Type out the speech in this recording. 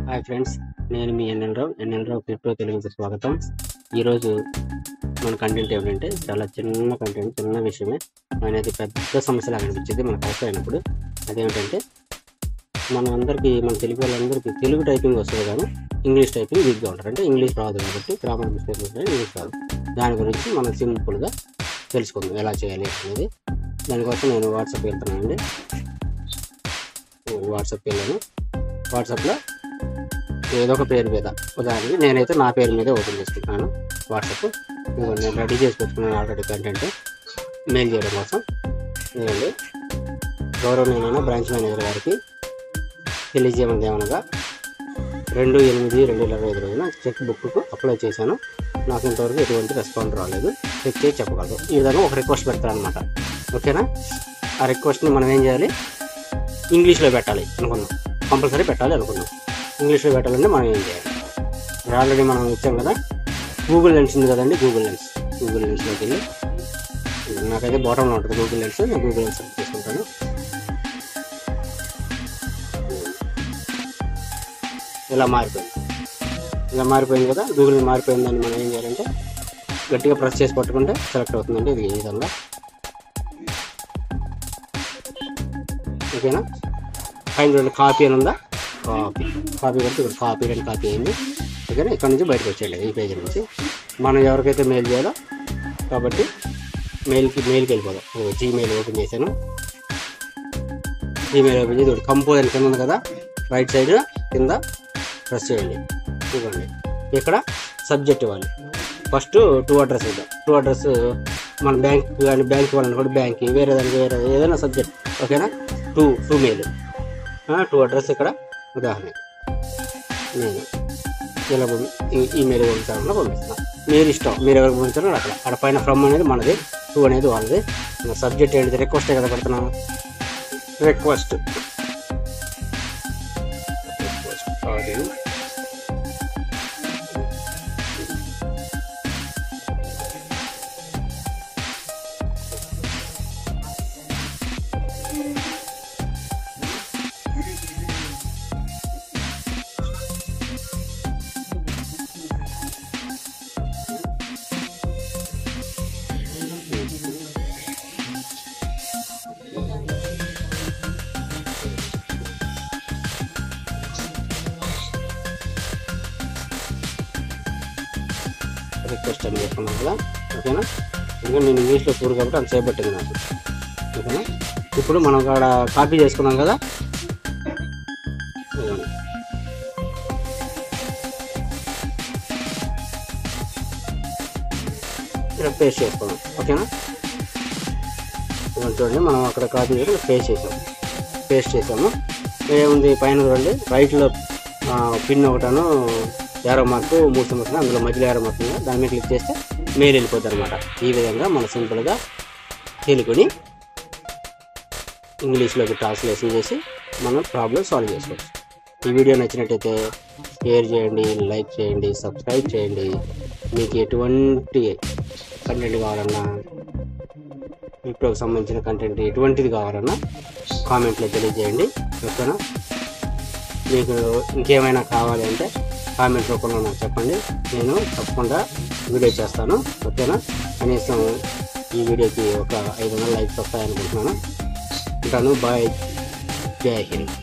Hi friends, నేను మీ NL రావు crypto తెలుగుకి స్వాగతం. ఈరోజు మన కంటెంట్ ఏమిటంటే చాలా చిన్న కంటెంట్, చిన్న విషయమే అనేది పెద్ద సమస్యలా అనిపించింది మనకు అవసరమైనప్పుడు. అదేమిటంటే మన తెలుగు వాళ్ళందరికీ తెలుగు టైపింగ్ వస్తుంది కానీ ఇంగ్లీష్ టైపింగ్ వీక్గా ఉంటారు. అంటే ఇంగ్లీష్ రాదు కాబట్టి గ్రామర్ మిస్టేక్ ఉంటుంది, ఇంగ్లీష్ రాదు. దాని గురించి మనం సింపుల్గా తెలుసుకుందాం ఎలా చేయాలి అనేది. దానికోసం నేను వాట్సాప్ వెళ్తున్నానండి. వాట్సాప్కి వెళ్ళాను. వాట్సాప్లో ఏదో ఒక పేరు మీద, ఉదాహరణకి నేనైతే నా పేరు మీదే ఓపెన్ చేసుకుంటున్నాను వాట్సాప్. నేను రెడీ చేసి పెట్టుకున్నాను ఆల్రెడీ కంటెంట్ మెయిల్ చేయడం కోసం. నేనండి గౌరవనీయమైన బ్రాంచ్ మేనేజర్ గారికి తెలియజేయమంది ఏమనగా 2/8/2025 రోజున చెక్ బుక్కు అప్లై చేశాను. నాకు ఇంతవరకు ఎటువంటి రెస్పాండ్ రాలేదు, చెక్ చేసి చెప్పగలరు. ఈ విధంగా ఒక రిక్వెస్ట్ పెడతారనమాట. ఓకేనా? ఆ రిక్వెస్ట్ని మనం ఏం చేయాలి, ఇంగ్లీష్లో పెట్టాలి అనుకున్నాం, కంపల్సరీ పెట్టాలి అనుకున్నాం. ఇంగ్లీష్లో పెట్టాలంటే మనం ఏం చేయాలి, ఆల్రెడీ మనం ఇచ్చాం కదా, గూగుల్ లెన్స్ ఉంది కదండి. గూగుల్ లెన్స్లోకి వెళ్ళి, నాకైతే బాటంలో ఉంటుంది గూగుల్ లెన్స్, నేను గూగుల్ లెన్స్ తీసుకుంటాను. ఇలా మారిపోయింది కదా, గూగుల్ మారిపోయిందని మనం ఏం చేయాలంటే గట్టిగా ప్రెస్ చేసి పట్టుకుంటే సెలెక్ట్ అవుతుందండి. ఇది ఈ విధంగా. ఓకేనా? పైన కాపీ అని ఉందా, కాపీ కొడితే ఇక్కడ కాపీ అయింది. ఓకేనా? ఇక్కడ నుంచి బయటకు వచ్చేయండి ఈ పేజీ నుంచి. మనం ఎవరికైతే మెయిల్ చేయాలో కాబట్టి మెయిల్కి వెళ్ళిపోదాం. జీమెయిల్ ఓపెన్ చేశాను. జీమెయిల్ ఓపెన్ చేసి కంపోజ్ అని కింద ఉంది కదా, రైట్ సైడ్ కింద ప్రెస్ చేయండి. చూడండి, ఇక్కడ సబ్జెక్ట్ ఇవ్వాలి. ఫస్ట్ టూ అడ్రస్ ఇద్దాం. టూ అడ్రస్ మన బ్యాంక్ కానీ, బ్యాంక్ వాళ్ళని కూడా బ్యాంక్, వేరే దానికి వేరే ఏదైనా సబ్జెక్ట్. ఓకేనా? Two mail, two address. ఇక్కడ ఉదాహరణ నేను ఇలా ఈమెయిల్ పంపిస్తాను. మీరు ఇష్టం, మీరు ఎవరికి పంపించారో అక్కడ పైన ఫ్రమ్ అనేది మనది, టూ అనేది వాళ్ళది. సబ్జెక్ట్ ఏంటిది, రిక్వెస్టే కదా పెడుతున్నాను. రిక్వెస్ట్ అని చెప్పుకున్నాను కదా. ఓకేనా? ఎందుకంటే నేను ఇంగ్లీష్లో చూడు కాబట్టి అంత సేపు పట్టింది నాకు. ఓకేనా? ఇప్పుడు మనం అక్కడ కాపీ చేసుకున్నాం కదా, ఇక్కడ పేస్ట్ చేసుకున్నాం. ఓకేనా? చూడండి, మనం అక్కడ కాపీ చేసి పేస్ట్ చేసాము. ఏముంది పైన చూడండి, రైట్లో పిన్ ఒకటాను, ఏరో మార్కు, 3 సంవత్సరాలు, అందులో మధ్యలో ఏరో మార్క్ ఉంది, దాని మీద క్లిక్ చేస్తే మెయిల్ వెళ్ళిపోద్ది అనమాట. ఈ విధంగా మనం సింపుల్గా తెలుగుని ఇంగ్లీష్లోకి ట్రాన్స్లేషన్ చేసి మనం ప్రాబ్లం సాల్వ్ చేసుకోవచ్చు. ఈ వీడియో నచ్చినట్టయితే షేర్ చేయండి, లైక్ చేయండి, సబ్స్క్రైబ్ చేయండి. మీకు ఎటువంటి కంటెంట్ కావాలన్నా, క్రిప్టోకి సంబంధించిన కంటెంట్ ఎటువంటిది కావాలన్నా కామెంట్లో తెలియజేయండి. ఓకేనా? మీకు ఇంకేమైనా కావాలి అంటే కామెంట్ రూపంలో నాకు చెప్పండి, నేను తప్పకుండా వీడియో చేస్తాను. ఓకేనా? కనీసం ఈ వీడియోకి ఒక 500 లైక్స్ వస్తాయనుకుంటున్నాను. ఉంటాను. బాయ్. జై హింద్.